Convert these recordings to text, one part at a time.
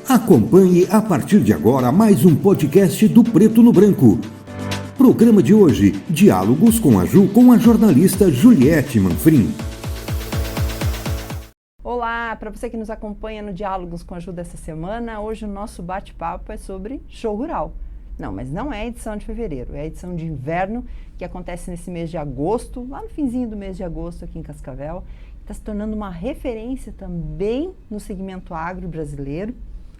Acompanhe a partir de agora mais um podcast do Preto no Branco. Programa de hoje, Diálogos com a Ju, com a jornalista Juliette Manfrim. Olá, para você que nos acompanha no Diálogos com a Ju dessa semana, hoje o nosso bate-papo é sobre show rural. Não, mas não é a edição de fevereiro, é a edição de inverno que acontece nesse mês de agosto, lá no finzinho do mês de agosto aqui em Cascavel. Está se tornando uma referência também no segmento agro brasileiro.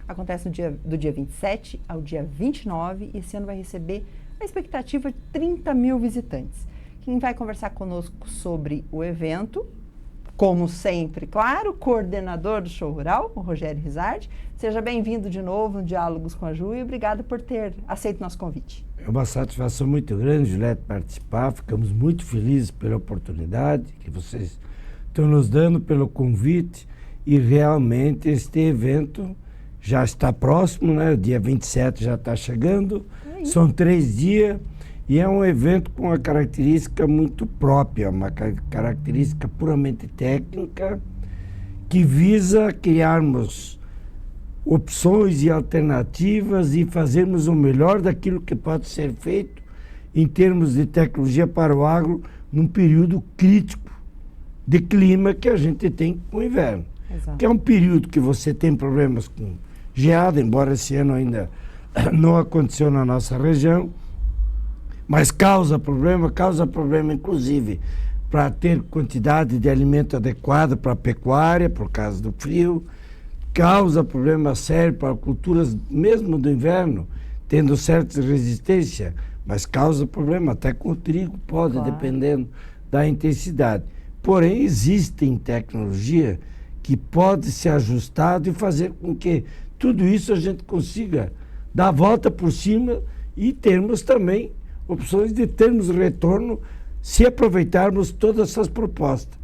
Acontece do dia 27 ao dia 29 e esse ano vai receber a expectativa de 30 mil visitantes. Quem vai conversar conosco sobre o evento, como sempre, claro, coordenador do Show Rural, o Rogério Rizardi. Seja bem-vindo de novo no Diálogos com a Ju e obrigado por ter aceito nosso convite. É uma satisfação muito grande, Juliette, participar. Ficamos muito felizes pela oportunidade que vocês estão nos dando, pelo convite. E realmente este evento já está próximo, né? O dia 27 já está chegando. São 3 dias. E é um evento com uma característica muito própria, uma característica puramente técnica, que visa criarmos opções e alternativas e fazermos o melhor daquilo que pode ser feito em termos de tecnologia para o agro num período crítico de clima que a gente tem com o inverno. Exato. Que é um período que você tem problemas com geada, embora esse ano ainda não aconteceu na nossa região, mas causa problema inclusive para ter quantidade de alimento adequada para a pecuária, por causa do frio, causa problema sério para culturas, mesmo do inverno, tendo certa resistência, mas causa problema até com o trigo, pode, claro, dependendo da intensidade. Porém, existem tecnologia que pode ser ajustada e fazer com que tudo isso a gente consiga dar a volta por cima e termos também opções de termos retorno se aproveitarmos todas essas propostas.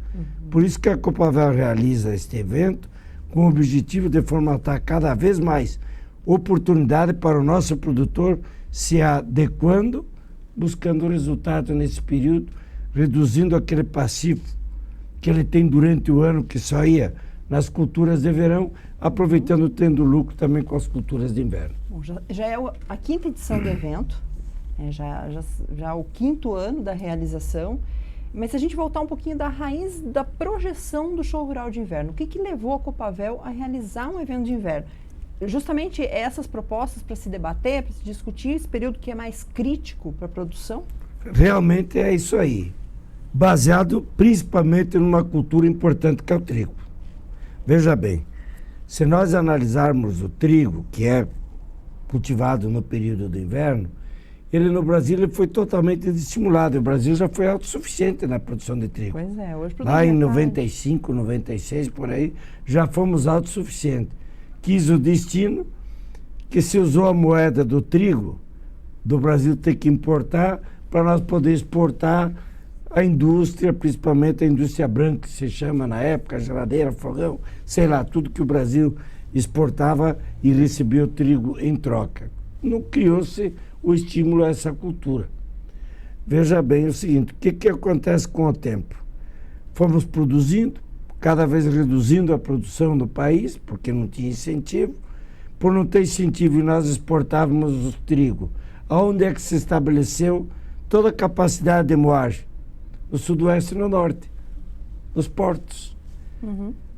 Por isso que a Copavel realiza este evento com o objetivo de formatar cada vez mais oportunidade para o nosso produtor se adequando, buscando resultado nesse período, reduzindo aquele passivo que ele tem durante o ano, que só ia nas culturas de verão, aproveitando, tendo lucro também com as culturas de inverno. Bom, já é a 5ª edição do evento. Já o 5º ano da realização, mas se a gente voltar um pouquinho da raiz da projeção do Show Rural de Inverno, o que levou a Copavel a realizar um evento de inverno? Justamente essas propostas para se debater, para se discutir, esse período que é mais crítico para a produção? Realmente é isso aí, baseado principalmente numa cultura importante que é o trigo. Veja bem, se nós analisarmos o trigo, que é cultivado no período do inverno, ele no Brasil ele foi totalmente desestimulado. O Brasil já foi autossuficiente na produção de trigo. Pois é, hoje lá em 95, 96, por aí, já fomos autossuficientes. Quis o destino que se usou a moeda do trigo, do Brasil ter que importar, para nós poder exportar a indústria, principalmente a indústria branca, que se chama na época, geladeira, fogão, sei lá, tudo que o Brasil exportava e recebia o trigo em troca. Não criou-se o estímulo a essa cultura. Veja bem o seguinte, o que acontece com o tempo? Fomos produzindo, cada vez reduzindo a produção do país, porque não tinha incentivo. Por não ter incentivo, nós exportávamos o trigo. Aonde é que se estabeleceu toda a capacidade de moagem? No sudoeste e no norte, nos portos.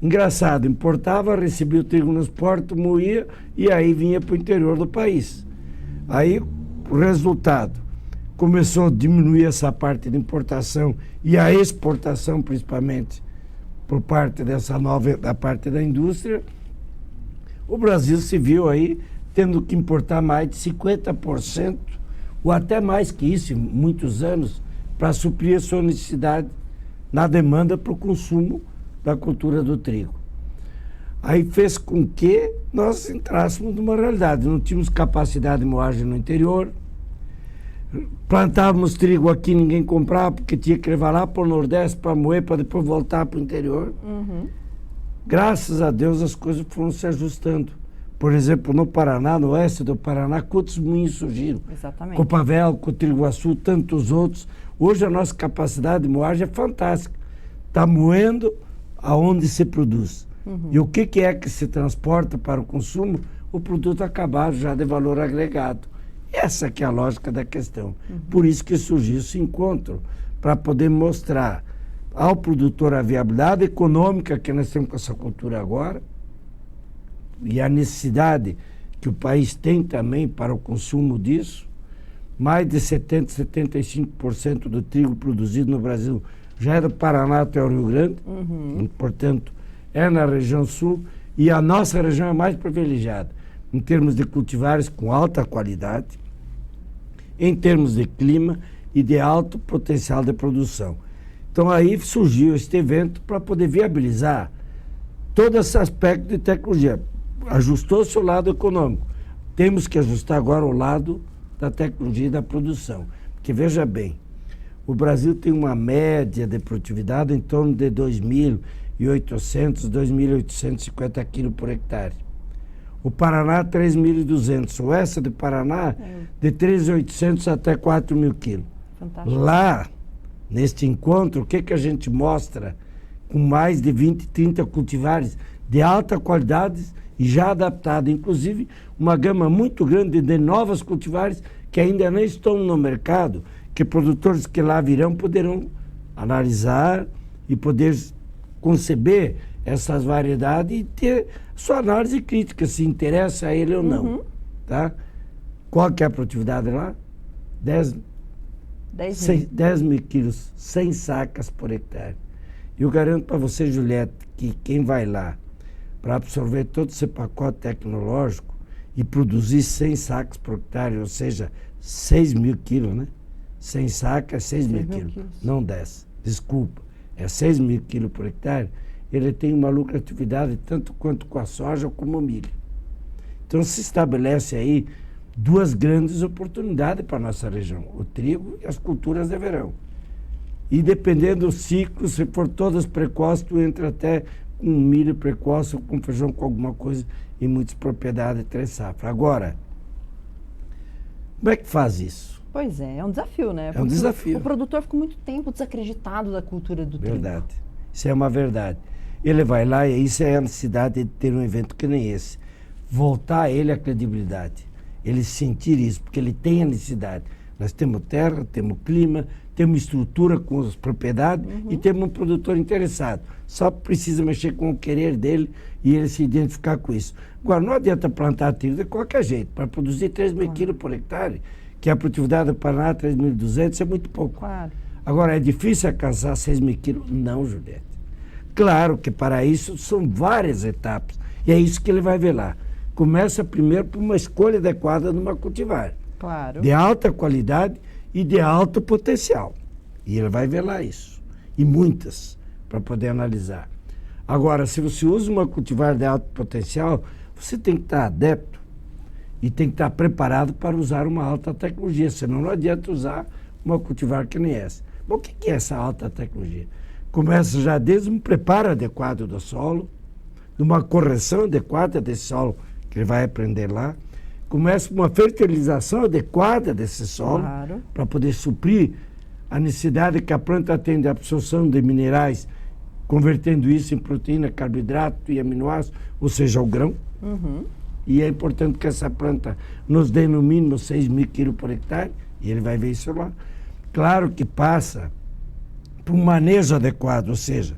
Engraçado, importava, recebia o trigo nos portos, moía e aí vinha para o interior do país. Aí, o resultado, começou a diminuir essa parte de importação e a exportação, principalmente, por parte dessa da parte da indústria. O Brasil se viu aí tendo que importar mais de 50%, ou até mais que isso, em muitos anos, para suprir a sua necessidade na demanda para o consumo da cultura do trigo. Aí fez com que nós entrássemos numa realidade. Não tínhamos capacidade de moagem no interior. Plantávamos trigo aqui, ninguém comprava, porque tinha que levar lá para o Nordeste para moer, para depois voltar para o interior. Graças a Deus as coisas foram se ajustando. Por exemplo, no Paraná, no oeste do Paraná, quantos moinhos surgiram? Exatamente. Copavel, Cotriguaçu, tantos outros. Hoje a nossa capacidade de moagem é fantástica. Está moendo aonde se produz. E o que é que se transporta para o consumo? o produto acabado já de valor agregado. Essa que é a lógica da questão. Por isso que surgiu esse encontro, para poder mostrar ao produtor a viabilidade econômica que nós temos com essa cultura agora e a necessidade que o país tem também para o consumo disso. Mais de 70%, 75% do trigo produzido no Brasil já é do Paraná até o Rio Grande, e, portanto, é na região sul, e a nossa região é mais privilegiada em termos de cultivares com alta qualidade, em termos de clima e de alto potencial de produção. Então aí surgiu este evento para poder viabilizar todo esse aspecto de tecnologia. Ajustou-se o lado econômico. Temos que ajustar agora o lado da tecnologia e da produção. Porque veja bem, o Brasil tem uma média de produtividade em torno de 2.800, 2.850 quilos por hectare. O Paraná, 3.200. O oeste do Paraná, de 3.800 até 4.000 quilos. Fantástico. Lá, neste encontro, o que a gente mostra? Com mais de 20, 30 cultivares de alta qualidade e já adaptado. Inclusive, uma gama muito grande de novas cultivares que ainda não estão no mercado, que produtores que lá virão poderão analisar e poder conceber essas variedades e ter sua análise crítica, se interessa a ele ou não. Tá? Qual que é a produtividade lá? 10 mil quilos, 100 sacas por hectare. Eu garanto para você, Juliette, que quem vai lá para absorver todo esse pacote tecnológico e produzir 100 sacas por hectare, ou seja, 6 mil quilos, né? 100 sacas, 6 mil quilos, não 10, desculpa, é 6 mil quilos por hectare, ele tem uma lucratividade tanto quanto com a soja como o milho. Então se estabelece aí duas grandes oportunidades para a nossa região, o trigo e as culturas de verão. E dependendo do ciclo, se for todas precoces, tu entra até com milho precoce ou com feijão com alguma coisa em muitas propriedades de 3 safras. Agora, como é que faz isso? Pois é um desafio, né? É um desafio. O produtor ficou muito tempo desacreditado da cultura do trigo. Verdade. Isso é uma verdade. Ele vai lá e isso é a necessidade de ter um evento que nem esse. Voltar a ele a credibilidade. Ele sentir isso, porque ele tem a necessidade. Nós temos terra, temos clima, temos estrutura com as propriedades e temos um produtor interessado. Só precisa mexer com o querer dele e ele se identificar com isso. Agora, não adianta plantar trigo de qualquer jeito. Para produzir 3 mil quilos por hectare, que a produtividade do Paraná é 3.200, é muito pouco. Claro. Agora, é difícil alcançar 6 mil quilos? Não, Juliette. Claro que para isso são várias etapas. E é isso que ele vai ver lá. Começa primeiro por uma escolha adequada numa cultivar. Claro. De alta qualidade e de alto potencial. E ele vai ver lá isso. E muitas, para poder analisar. Agora, se você usa uma cultivar de alto potencial, você tem que estar adepto e tem que estar preparado para usar uma alta tecnologia. Senão não adianta usar uma cultivar que nem essa. Bom, o que é essa alta tecnologia? Começa já desde um preparo adequado do solo, de uma correção adequada desse solo que ele vai aprender lá. Começa uma fertilização adequada desse solo, Claro. para poder suprir a necessidade que a planta tem de absorção de minerais, convertendo isso em proteína, carboidrato e aminoácidos, ou seja, o grão. E é importante que essa planta nos dê no mínimo 6 mil quilos por hectare, e ele vai ver isso lá. Claro que passa por um manejo adequado, ou seja,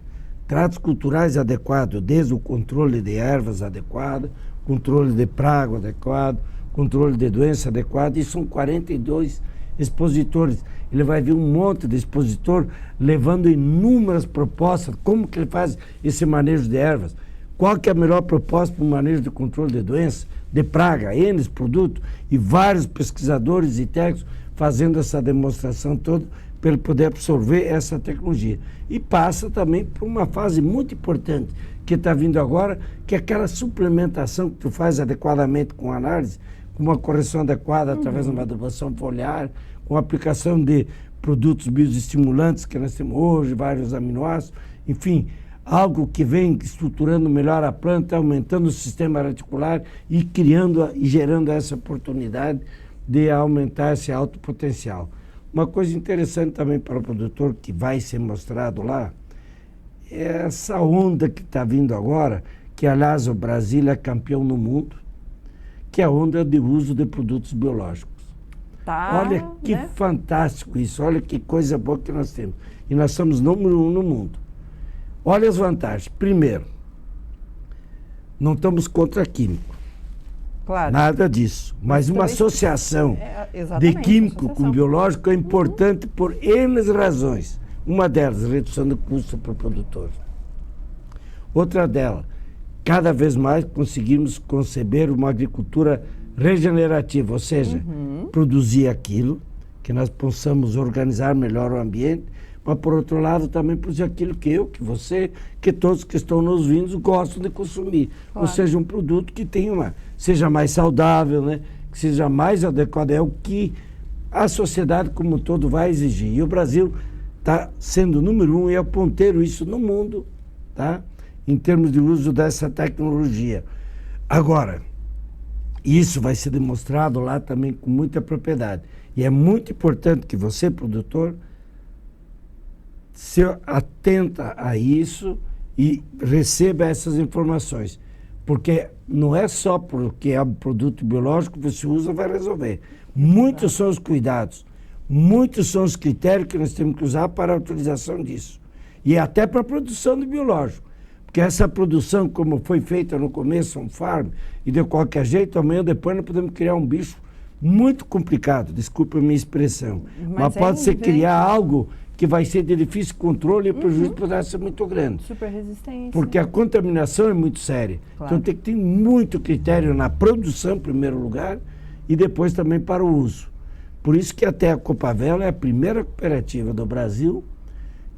tratos culturais adequados, desde o controle de ervas adequado, controle de praga adequado, controle de doença adequado, e são 42 expositores. Ele vai ver um monte de expositor levando inúmeras propostas, como que ele faz esse manejo de ervas, qual que é a melhor proposta para o manejo de controle de doença, de praga, N produtos, e vários pesquisadores e técnicos fazendo essa demonstração toda para ele poder absorver essa tecnologia. E passa também por uma fase muito importante que está vindo agora, que é aquela suplementação que tu faz adequadamente com análise, com uma correção adequada através de uma adubação foliar, com a aplicação de produtos bioestimulantes que nós temos hoje, vários aminoácidos, enfim, algo que vem estruturando melhor a planta, aumentando o sistema reticular e criando e gerando essa oportunidade de aumentar esse alto potencial. Uma coisa interessante também para o produtor que vai ser mostrado lá é essa onda que está vindo agora, que aliás o Brasil é campeão no mundo, que é a onda de uso de produtos biológicos. Tá, Olha que fantástico isso, olha que coisa boa que nós temos. E nós somos número 1 no mundo. Olha as vantagens. Primeiro, não estamos contra químico. Claro. Nada disso. Mas uma associação de químico com biológico é importante por N razões. Uma delas, redução do custo para o produtor. Outra delas, cada vez mais conseguimos conceber uma agricultura regenerativa, ou seja, produzir aquilo, que nós possamos organizar melhor o ambiente, mas por outro lado também produzir aquilo que eu, que você, que todos que estão nos vindo gostam de consumir. Claro. Ou seja, um produto que tenha seja mais saudável, né? Que seja mais adequado, é o que a sociedade como um todo vai exigir. E o Brasil está sendo o número 1 e é ponteiro isso no mundo, tá? Em termos de uso dessa tecnologia. Agora, isso vai ser demonstrado lá também com muita propriedade. E é muito importante que você, produtor, se atenta a isso e receba essas informações. Porque não é só porque é um produto biológico que você usa vai resolver. Muitos são os cuidados, muitos são os critérios que nós temos que usar para a utilização disso. E até para a produção do biológico. Porque essa produção, como foi feita no começo, um farm, e de qualquer jeito, amanhã ou depois nós podemos criar um bicho muito complicado, desculpa a minha expressão. Mas pode ser criar algo que vai ser de difícil controle e o prejuízo poderá ser muito grande. Super resistência. Porque a contaminação é muito séria. Claro. Então tem que ter muito critério na produção, em primeiro lugar, e depois também para o uso. Por isso que até a Copavel é a primeira cooperativa do Brasil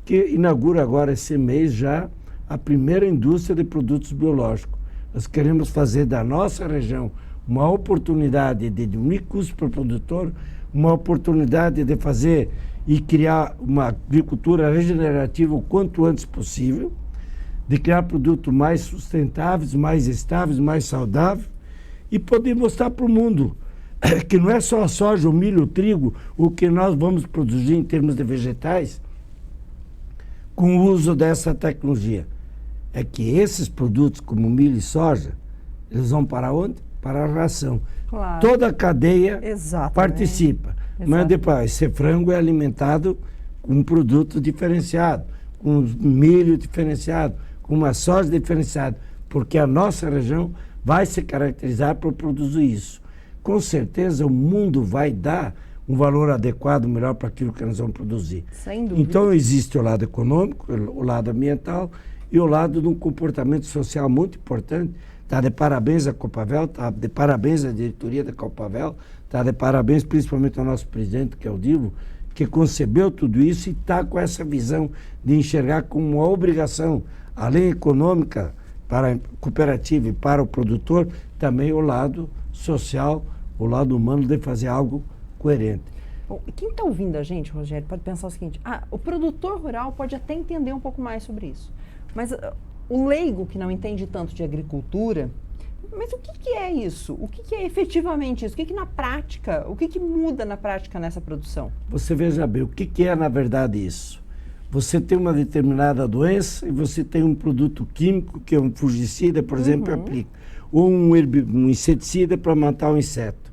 que inaugura agora esse mês já a primeira indústria de produtos biológicos. Nós queremos fazer da nossa região uma oportunidade de diminuir custos para o produtor, uma oportunidade de fazer e criar uma agricultura regenerativa o quanto antes possível, de criar produtos mais sustentáveis, mais estáveis, mais saudáveis e poder mostrar para o mundo que não é só a soja, o milho, o trigo, o que nós vamos produzir em termos de vegetais com o uso dessa tecnologia. É que esses produtos como milho e soja, eles vão para onde? Para a ração. Claro. Toda a cadeia participa. Mas depois, esse frango é alimentado com um produto diferenciado, com milho diferenciado, com uma soja diferenciada, porque a nossa região vai se caracterizar por produzir isso. Com certeza o mundo vai dar um valor adequado, melhor para aquilo que nós vamos produzir. Sem dúvida. Então existe o lado econômico, o lado ambiental e o lado de um comportamento social muito importante. Está de parabéns a Copavel, está de parabéns à diretoria da Copavel, está de parabéns principalmente ao nosso presidente, que é o Divo, que concebeu tudo isso e está com essa visão de enxergar como uma obrigação, além econômica para a cooperativa e para o produtor, também o lado social, o lado humano de fazer algo coerente. Bom, quem está ouvindo a gente, Rogério, pode pensar o seguinte, o produtor rural pode até entender um pouco mais sobre isso, mas o leigo que não entende tanto de agricultura, mas o que é isso? O que é efetivamente isso? O que na prática, o que muda na prática nessa produção? Você veja bem, o que é na verdade isso? Você tem uma determinada doença e você tem um produto químico, que é um fungicida, por exemplo, aplica, ou um inseticida para matar um inseto.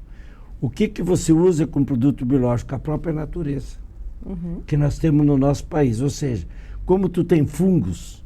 O que você usa com produto biológico? A própria natureza, que nós temos no nosso país. Ou seja, como tu tem fungos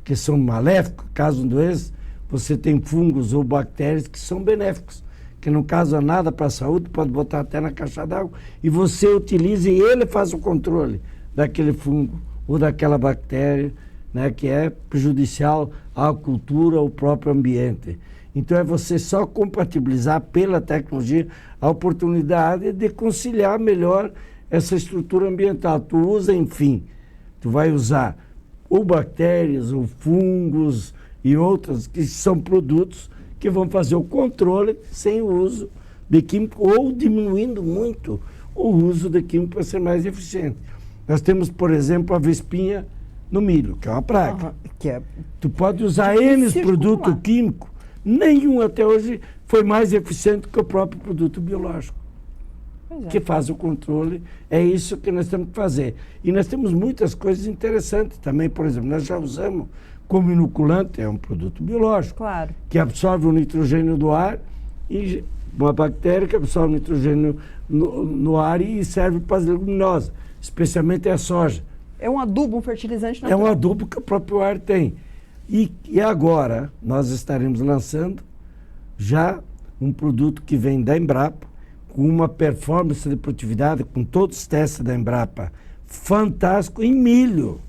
que são maléficos, causam doenças, você tem fungos ou bactérias que são benéficos, que não causam nada para a saúde, pode botar até na caixa d'água, e você utiliza e ele faz o controle daquele fungo ou daquela bactéria, né, que é prejudicial à cultura, ao próprio ambiente. Então é você só compatibilizar pela tecnologia a oportunidade de conciliar melhor essa estrutura ambiental. Tu usa, enfim, tu vai usar ou bactérias, ou fungos e outras que são produtos que vão fazer o controle sem o uso de químico ou diminuindo muito o uso de químico para ser mais eficiente. Nós temos, por exemplo, a vespinha no milho, que é uma praga. Tu pode usar N produtos químicos, nenhum até hoje foi mais eficiente que o próprio produto biológico. Que faz o controle, é isso que nós temos que fazer. E nós temos muitas coisas interessantes também, por exemplo, nós já usamos como inoculante, é um produto biológico, que absorve o nitrogênio do ar uma bactéria que absorve nitrogênio no ar e serve para as leguminosas, especialmente a soja. É um adubo, um fertilizante natural. É um adubo que o próprio ar tem. E agora nós estaremos lançando já um produto que vem da Embrapa, com uma performance de produtividade, com todos os testes da Embrapa, fantástico em milho.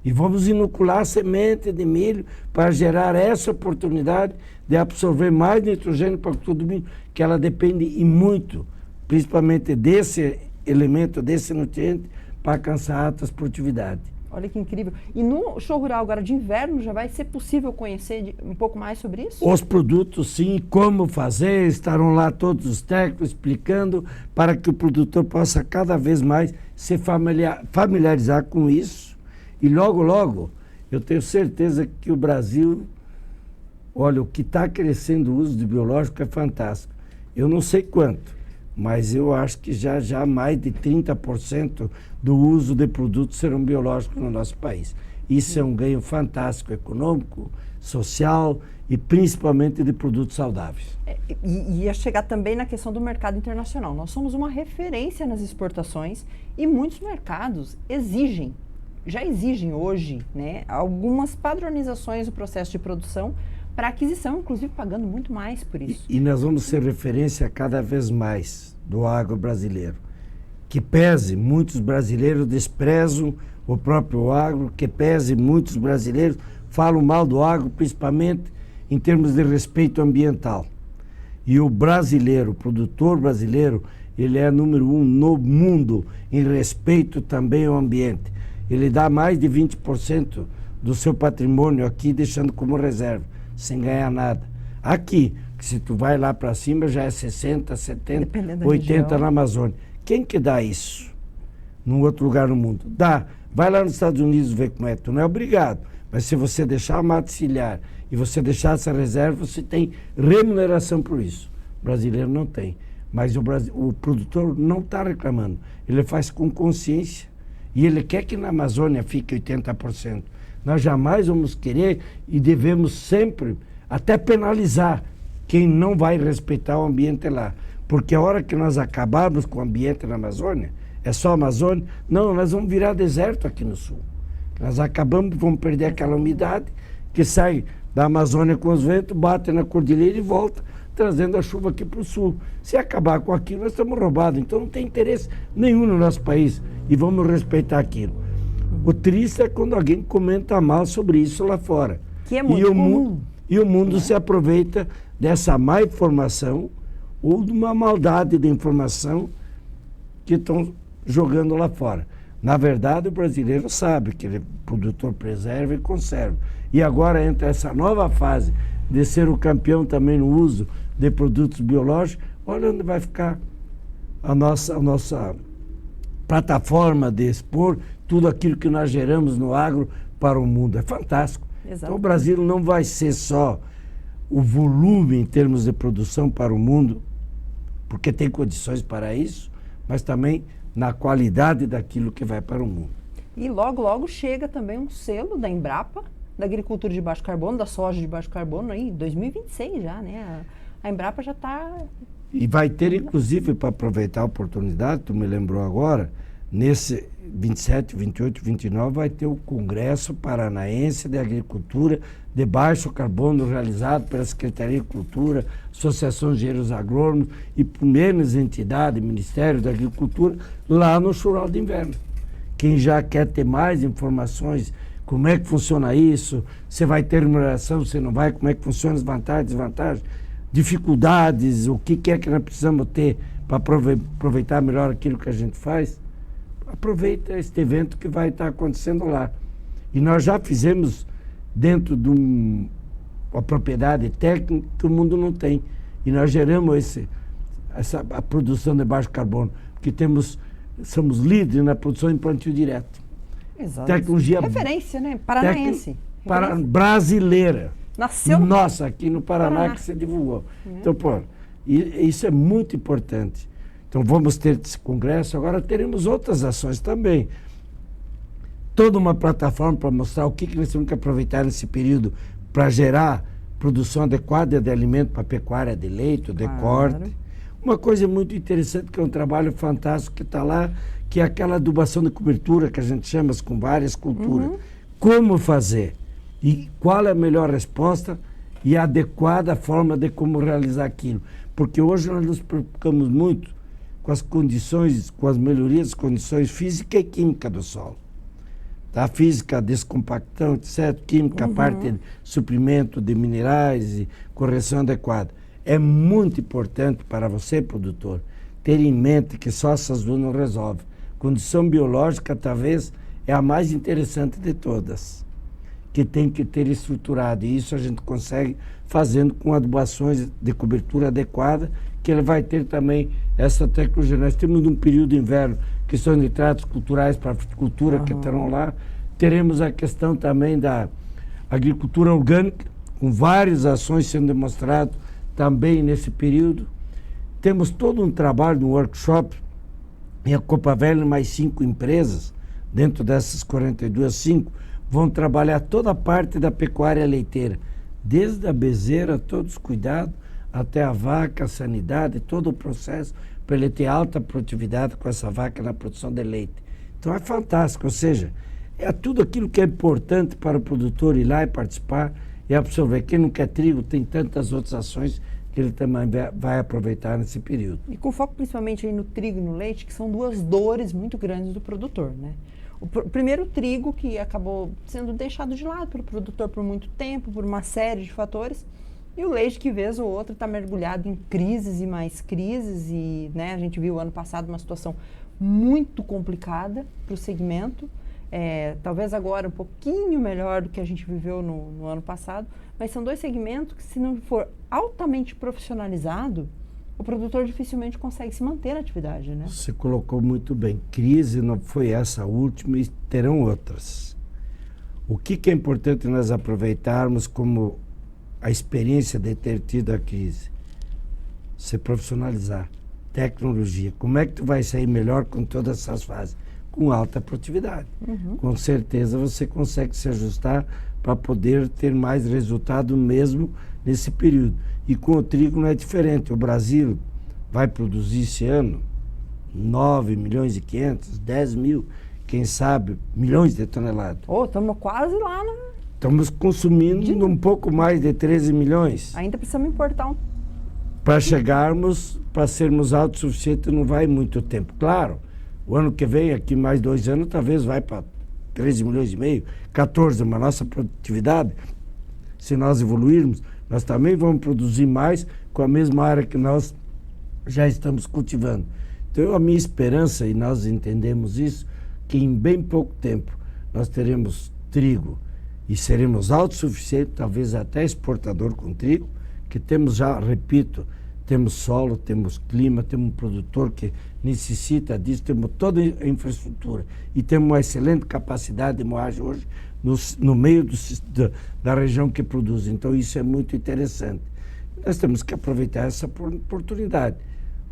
E vamos inocular semente de milho para gerar essa oportunidade de absorver mais nitrogênio para todo o milho, que ela depende e muito, principalmente desse elemento, desse nutriente, para alcançar altas produtividades. Olha que incrível. E no show rural agora de inverno já vai ser possível conhecer um pouco mais sobre isso? Os produtos, sim, como fazer, estarão lá todos os técnicos explicando para que o produtor possa cada vez mais se familiarizar com isso. E logo, logo, eu tenho certeza que o Brasil, olha, o que está crescendo o uso de biológico é fantástico. Eu não sei quanto, mas eu acho que já mais de 30% do uso de produtos serão biológicos no nosso país. Isso é um ganho fantástico econômico, social e principalmente de produtos saudáveis. E ia chegar também na questão do mercado internacional. Nós somos uma referência nas exportações e muitos mercados já exigem hoje, né, algumas padronizações do processo de produção para aquisição, inclusive pagando muito mais por isso. E nós vamos ser referência cada vez mais do agro brasileiro. Que pese, muitos brasileiros desprezam o próprio agro, que pese, muitos brasileiros falam mal do agro, principalmente em termos de respeito ambiental. E o brasileiro, o produtor brasileiro, ele é número 1 no mundo em respeito também ao ambiente. Ele dá mais de 20% do seu patrimônio aqui, deixando como reserva, sem ganhar nada. Aqui, que se tu vai lá para cima, já é 60, 70, 80 na Amazônia. Quem que dá isso num outro lugar no mundo? Dá. Vai lá nos Estados Unidos ver como é. Tu não é obrigado. Mas se você deixar a mata ciliar e você deixar essa reserva, você tem remuneração por isso. O brasileiro não tem. Mas o produtor não está reclamando. Ele faz com consciência. E ele quer que na Amazônia fique 80%. Nós jamais vamos querer e devemos sempre até penalizar quem não vai respeitar o ambiente lá. Porque a hora que nós acabarmos com o ambiente na Amazônia, é só Amazônia? Não, nós vamos virar deserto aqui no sul. Nós acabamos, vamos perder aquela umidade que sai da Amazônia com os ventos, bate na cordilheira e volta, trazendo a chuva aqui para o sul. Se acabar com aquilo, nós estamos roubados. Então não tem interesse nenhum no nosso país e vamos respeitar aquilo. O triste é quando alguém comenta mal sobre isso lá fora. Que é muito comum. E o mundo se aproveita dessa má informação ou de uma maldade de informação que estão jogando lá fora. Na verdade, o brasileiro sabe que ele é produtor, preserva e conserva. E agora entra essa nova fase de ser o campeão também no uso de produtos biológicos. Olha onde vai ficar a nossa plataforma de expor tudo aquilo que nós geramos no agro para o mundo. É fantástico. Exato. Então o Brasil não vai ser só o volume em termos de produção para o mundo, porque tem condições para isso, mas também na qualidade daquilo que vai para o mundo. E logo, logo chega também um selo da Embrapa, da agricultura de baixo carbono, da soja de baixo carbono, aí, em 2026 já, né? A Embrapa já está... E vai ter, inclusive, para aproveitar a oportunidade, tu me lembrou agora, nesse 27, 28, 29, vai ter o Congresso Paranaense de Agricultura de Baixo Carbono, realizado pela Secretaria de Agricultura, Associação de Engenheiros Agrônomos e por menos entidade, Ministério da Agricultura, lá no Chural de Inverno. Quem já quer ter mais informações, como é que funciona isso, se vai ter remuneração, se não vai, como é que funciona as vantagens, desvantagens, dificuldades, o que é que nós precisamos ter para aproveitar melhor aquilo que a gente faz, aproveita este evento que vai estar acontecendo lá. E nós já fizemos dentro de uma propriedade técnica que o mundo não tem. E nós geramos a produção de baixo carbono, porque somos líderes na produção em plantio direto. Exato. Tecnologia referência, né? Paranaense. Brasileira. Nasceu nossa, aqui no Paraná que se divulgou. Então, isso é muito importante. Então, vamos ter esse congresso, agora teremos outras ações também. Toda uma plataforma para mostrar o que nós temos que aproveitar nesse período para gerar produção adequada de alimento para pecuária de leite, de corte. Uma coisa muito interessante, que é um trabalho fantástico que está lá, que é aquela adubação de cobertura que a gente chama com várias culturas. Como fazer e qual é a melhor resposta e a adequada forma de como realizar aquilo. Porque hoje nós nos preocupamos muito com as condições, com as melhorias das condições física e química do solo. A física, a descompactão, etc., química, a parte de suprimento de minerais e correção adequada. É muito importante para você, produtor, ter em mente que só essas duas não resolvem. Condição biológica, talvez, é a mais interessante de todas, que tem que ter estruturado. E isso a gente consegue fazendo com adubações de cobertura adequada, que ele vai ter também essa tecnologia. Nós temos um período de inverno, que são nitratos culturais para a fruticultura, que estarão lá. Teremos a questão também da agricultura orgânica, com várias ações sendo demonstradas também nesse período. Temos todo um trabalho no workshop, em a Copavel mais 5 empresas, dentro dessas 42, 5, vão trabalhar toda a parte da pecuária leiteira, desde a bezeira, todos os cuidados, até a vaca, a sanidade, todo o processo, para ele ter alta produtividade com essa vaca na produção de leite. Então é fantástico, ou seja, é tudo aquilo que é importante para o produtor ir lá e participar e absorver. Quem não quer trigo tem tantas outras ações que ele também vai aproveitar nesse período. E com foco principalmente aí no trigo e no leite, que são duas dores muito grandes do produtor, né? O primeiro, o trigo, que acabou sendo deixado de lado pelo produtor por muito tempo, por uma série de fatores, e o leite, que vez ou outra está mergulhado em crises e mais crises, e né, a gente viu ano passado uma situação muito complicada para o segmento, talvez agora um pouquinho melhor do que a gente viveu no ano passado, mas são dois segmentos que, se não for altamente profissionalizado, o produtor dificilmente consegue se manter na atividade, né? Você colocou muito bem. Crise não foi essa última e terão outras. O que é importante nós aproveitarmos como a experiência de ter tido a crise? Se profissionalizar. Tecnologia. Como é que tu vai sair melhor com todas essas fases? Com alta produtividade. Com certeza você consegue se ajustar para poder ter mais resultado mesmo nesse período. E com o trigo não é diferente. O Brasil vai produzir esse ano 9 milhões e 500, 10 mil, quem sabe, milhões de toneladas. Estamos quase lá, né? Estamos consumindo um pouco mais de 13 milhões. Ainda precisamos importar Para chegarmos, para sermos autossuficientes, não vai muito tempo. Claro, o ano que vem, aqui mais 2 anos, talvez vai para 13 milhões e meio, 14, mas nossa produtividade, se nós evoluirmos, nós também vamos produzir mais com a mesma área que nós já estamos cultivando. Então, a minha esperança, e nós entendemos isso, que em bem pouco tempo nós teremos trigo e seremos autossuficientes, talvez até exportador com trigo, que temos já, repito, temos solo, temos clima, temos um produtor que necessita disso, temos toda a infraestrutura e temos uma excelente capacidade de moagem hoje no meio da região que produz. Então isso é muito interessante. Nós temos que aproveitar essa oportunidade.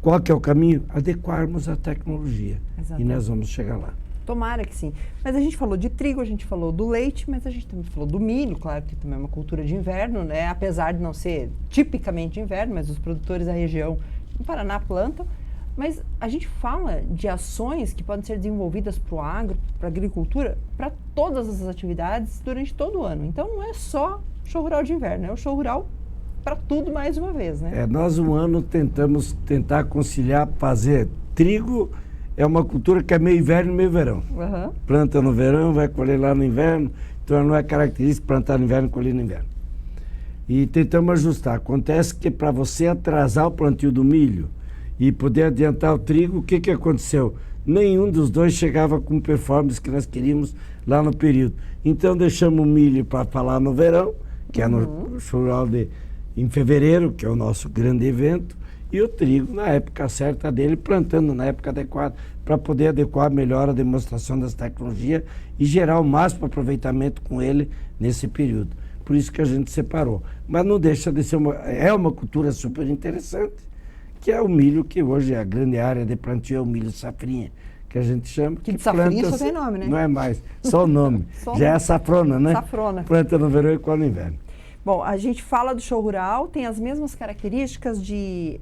Qual que é o caminho? Adequarmos a tecnologia. Exatamente. E nós vamos chegar lá. Tomara que sim. Mas a gente falou de trigo, a gente falou do leite, mas a gente também falou do milho, claro que também é uma cultura de inverno, né? Apesar de não ser tipicamente de inverno, mas os produtores da região no Paraná plantam. Mas a gente fala de ações que podem ser desenvolvidas para o agro, para a agricultura, para todas as atividades durante todo o ano. Então não é só show rural de inverno, é o show rural para tudo mais uma vez, né? Nós um ano tentamos conciliar, fazer trigo. É uma cultura que é meio inverno e meio verão. Planta no verão, vai colher lá no inverno. Então não é característico plantar no inverno e colher no inverno. E tentamos ajustar. Acontece que para você atrasar o plantio do milho e poder adiantar o trigo, o que aconteceu? Nenhum dos dois chegava com performance que nós queríamos lá no período. Então deixamos o milho para falar no verão, que é no rural em fevereiro, que é o nosso grande evento, e o trigo na época certa dele, plantando na época adequada, para poder adequar melhor a demonstração das tecnologias e gerar o máximo aproveitamento com ele nesse período. Por isso que a gente separou. Mas não deixa de ser uma cultura super interessante, que é o milho, que hoje é a grande área de plantio, é o milho safrinha, que a gente chama. Que de safrinha só tem nome, né? Não é mais, só o nome. Já é safrona, né? Safrona. Planta no verão e colhe no inverno. Bom, a gente fala do show rural, tem as mesmas características de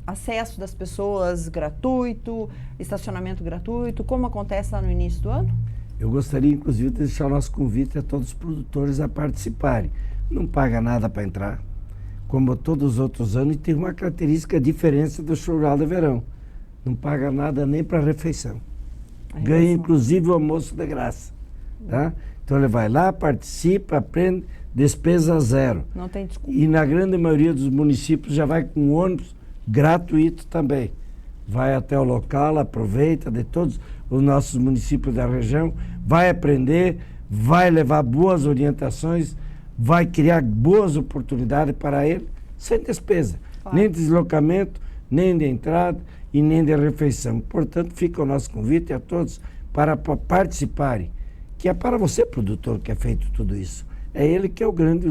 acesso das pessoas gratuito, estacionamento gratuito, como acontece lá no início do ano? Eu gostaria, inclusive, de deixar o nosso convite a todos os produtores a participarem. Não paga nada para entrar, como todos os outros anos, e tem uma característica diferente do show rural de verão. Não paga nada nem para refeição. Ganha, inclusive, o almoço de graça. Tá? Então ele vai lá, participa, aprende, despesa zero. Não tem desculpa. E na grande maioria dos municípios já vai com ônibus gratuito também. Vai até o local, aproveita de todos os nossos municípios da região, vai aprender, vai levar boas orientações, vai criar boas oportunidades para ele, sem despesa. Claro. Nem de deslocamento, nem de entrada e nem de refeição. Portanto, fica o nosso convite a todos para participarem, que é para você, produtor, que é feito tudo isso. É ele que é o grande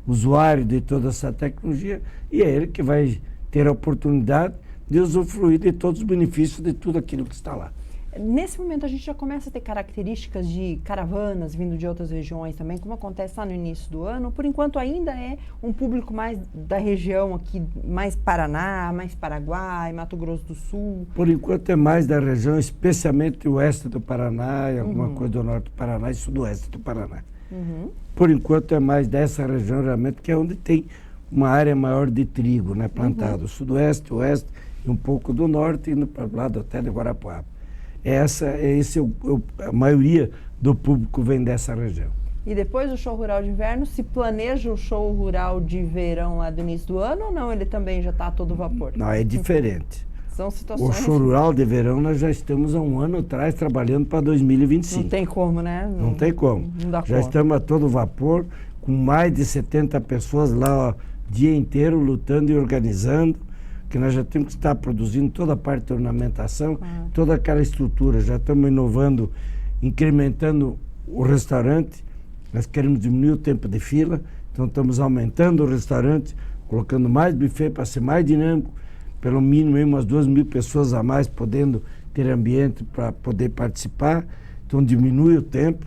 usuário de toda essa tecnologia e é ele que vai ter a oportunidade de usufruir de todos os benefícios de tudo aquilo que está lá. Nesse momento a gente já começa a ter características de caravanas vindo de outras regiões também, como acontece lá no início do ano. Por enquanto ainda é um público mais da região aqui, mais Paraná, mais Paraguai, Mato Grosso do Sul. Por enquanto é mais da região, especialmente o oeste do Paraná e alguma coisa do norte do Paraná e sudoeste do Paraná. Por enquanto é mais dessa região realmente, que é onde tem uma área maior de trigo, né, plantado. Sudoeste, oeste e um pouco do norte, indo para o lado até de Guarapuava. A maioria do público vem dessa região. E depois do show rural de inverno, se planeja o show rural de verão lá do início do ano ou não? Ele também já está a todo vapor? Não, é diferente. São situações... O show rural de verão nós já estamos há um ano atrás trabalhando para 2025. Não tem como, né? Não tem como. Não dá já conta. Estamos a todo vapor, com mais de 70 pessoas lá o dia inteiro lutando e organizando, que nós já temos que estar produzindo toda a parte de ornamentação, toda aquela estrutura. Já estamos inovando, incrementando o restaurante. Nós queremos diminuir o tempo de fila, então estamos aumentando o restaurante, colocando mais buffet para ser mais dinâmico, pelo mínimo umas 2.000 pessoas a mais podendo ter ambiente para poder participar. Então diminui o tempo.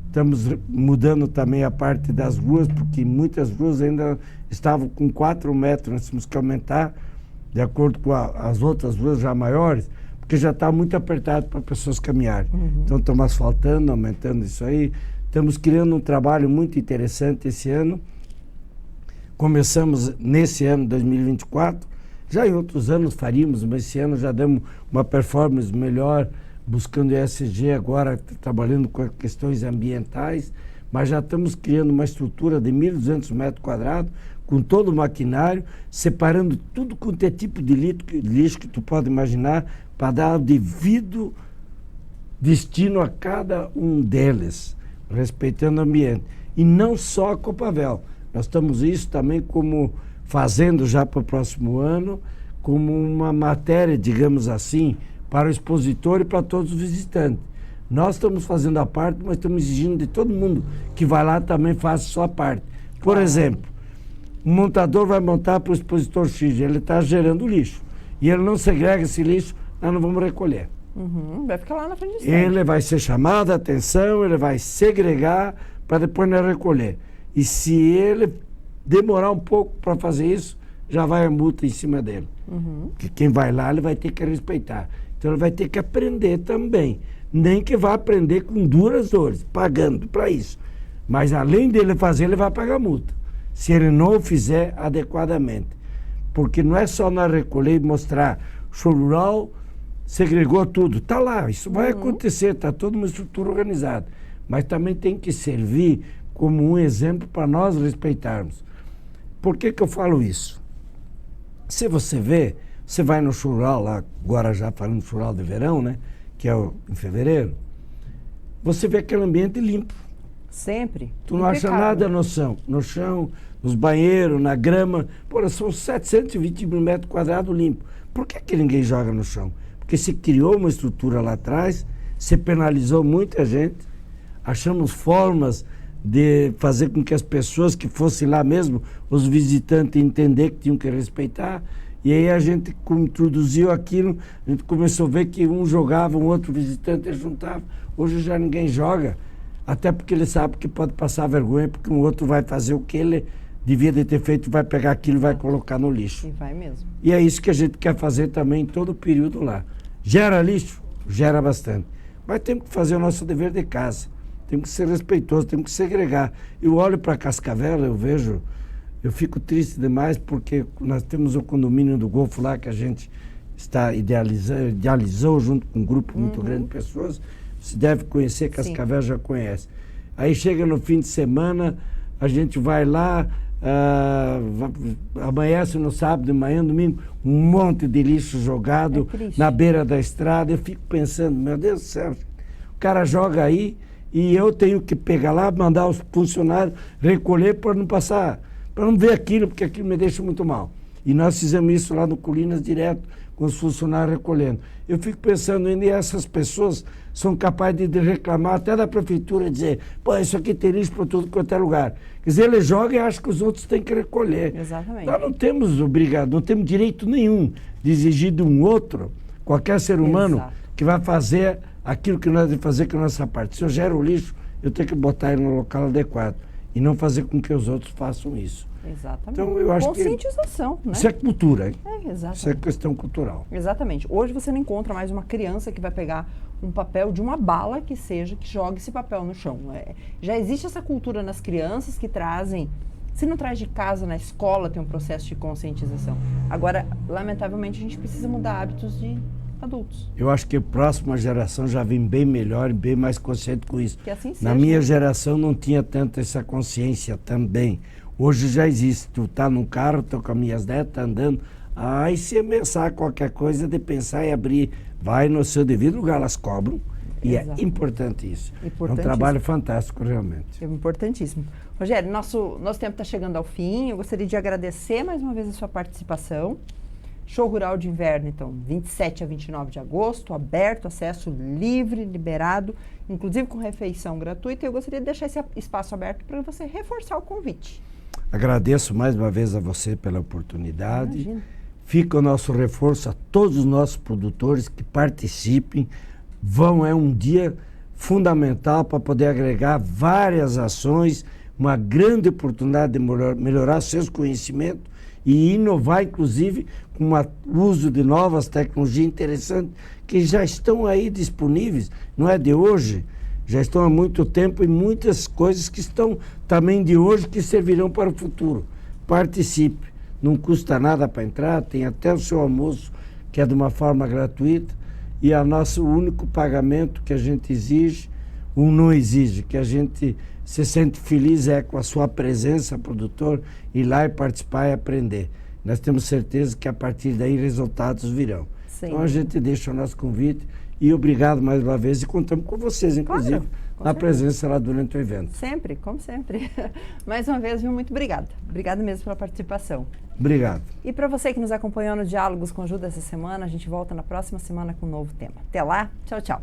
Estamos mudando também a parte das ruas, porque muitas ruas ainda estavam com 4 metros, nós temos que aumentar de acordo com as outras ruas já maiores, porque já está muito apertado para pessoas caminharem. Então estamos asfaltando, aumentando isso aí. Estamos criando um trabalho muito interessante esse ano. Começamos nesse ano, 2024, já em outros anos faríamos, mas esse ano já demos uma performance melhor, buscando ESG agora, trabalhando com questões ambientais, mas já estamos criando uma estrutura de 1.200 metros quadrados, com todo o maquinário, separando tudo quanto é tipo de lixo que tu pode imaginar, para dar o devido destino a cada um deles, respeitando o ambiente. E não só a Copavel, nós estamos isso também como fazendo já para o próximo ano, como uma matéria, digamos assim, para o expositor e para todos os visitantes. Nós estamos fazendo a parte, mas estamos exigindo de todo mundo que vai lá também faça a sua parte. Por exemplo, o montador vai montar para o expositor X, ele está gerando lixo. E ele não segrega esse lixo, nós não vamos recolher. Vai ficar lá na frente do stand. Ele vai ser chamado a atenção, ele vai segregar para depois não recolher. E se ele demorar um pouco para fazer isso, já vai a multa em cima dele. Porque quem vai lá, ele vai ter que respeitar. Então ele vai ter que aprender também. Nem que vá aprender com duras dores, pagando para isso. Mas além dele fazer, ele vai pagar multa, se ele não o fizer adequadamente. Porque não é só nós recolher e mostrar, show rural segregou tudo. Está lá, isso vai acontecer, está toda uma estrutura organizada. Mas também tem que servir como um exemplo para nós respeitarmos. Por que eu falo isso? Se você vê, você vai no show rural, lá, agora já falando show rural de verão, né? Que é em fevereiro, você vê aquele ambiente limpo. Sempre. Tu não acha nada no chão, nos banheiros, na grama. Pô, são 720 mil metros quadrados limpos. Por que ninguém joga no chão? Porque se criou uma estrutura lá atrás, se penalizou muita gente, achamos formas de fazer com que as pessoas que fossem lá mesmo, os visitantes, entender que tinham que respeitar. E aí a gente introduziu aquilo, a gente começou a ver que um jogava, um outro visitante juntava. Hoje já ninguém joga. até porque ele sabe que pode passar vergonha, porque um outro vai fazer o que ele devia de ter feito, vai pegar aquilo e vai colocar no lixo. E vai mesmo. E é isso que a gente quer fazer também em todo o período lá. Gera lixo? Gera bastante. Mas temos que fazer o nosso dever de casa. Temos que ser respeitosos, temos que segregar. Eu olho para Cascavel, eu fico triste demais, porque nós temos o condomínio do Golfo lá, que a gente está idealizou junto com um grupo muito grande de pessoas. Você deve conhecer, Cascavel já conhece. Aí chega no fim de semana, a gente vai lá, amanhece no sábado de manhã, domingo, um monte de lixo jogado na beira da estrada. Eu fico pensando, meu Deus do céu, o cara joga aí e eu tenho que pegar lá, mandar os funcionários recolher para não passar, para não ver aquilo, porque aquilo me deixa muito mal. E nós fizemos isso lá no Colinas direto, com os funcionários recolhendo. Eu fico pensando ainda, essas pessoas são capazes de reclamar até da prefeitura, dizer, pô, isso aqui tem lixo para tudo quanto é lugar. Quer dizer, ele joga e acha que os outros têm que recolher. Exatamente. Nós não temos não temos direito nenhum de exigir de um outro, qualquer ser humano, que vai fazer aquilo que nós devemos fazer com a nossa parte. Se eu gero o lixo, eu tenho que botar ele no local adequado e não fazer com que os outros façam isso. Exatamente. Então, eu acho conscientização, né? Isso é cultura, hein? Exatamente. Isso é questão cultural. Exatamente. Hoje você não encontra mais uma criança que vai pegar um papel de uma bala que jogue esse papel no chão. Já existe essa cultura nas crianças que trazem, se não traz de casa, na escola tem um processo de conscientização. Agora, lamentavelmente, a gente precisa mudar hábitos de adultos. Eu acho que a próxima geração já vem bem melhor e bem mais consciente com isso. Que assim seja. Na minha geração não tinha tanta essa consciência também. Hoje já existe. Tu tá num carro, tô com as minhas netas, tá andando. Aí se ameaçar qualquer coisa de pensar e abrir, vai no seu devido lugar, elas cobram. E é importante isso. É um trabalho fantástico, realmente. É importantíssimo. Rogério, nosso tempo está chegando ao fim. Eu gostaria de agradecer mais uma vez a sua participação. Show Rural de Inverno, então, 27 a 29 de agosto, aberto, acesso livre, liberado, inclusive com refeição gratuita. Eu gostaria de deixar esse espaço aberto para você reforçar o convite. Agradeço mais uma vez a você pela oportunidade. Imagina. Fica o nosso reforço a todos os nossos produtores que participem. É um dia fundamental para poder agregar várias ações, uma grande oportunidade de melhorar seus conhecimentos e inovar, inclusive, com o uso de novas tecnologias interessantes que já estão aí disponíveis, não é de hoje, já estão há muito tempo, e muitas coisas que estão também de hoje que servirão para o futuro. Participe, não custa nada para entrar, tem até o seu almoço, que é de uma forma gratuita, e o nosso único pagamento que a gente exige, não exige, que a gente se sente feliz com a sua presença, produtor, ir lá e participar e aprender. Nós temos certeza que a partir daí resultados virão. Sim. Então a gente deixa o nosso convite e obrigado mais uma vez e contamos com vocês, inclusive, claro, na presença lá durante o evento. Sempre, como sempre. Mais uma vez, viu? Muito obrigada. Obrigada mesmo pela participação. Obrigado. E para você que nos acompanhou no Diálogos com Ju dessa semana, a gente volta na próxima semana com um novo tema. Até lá, tchau, tchau.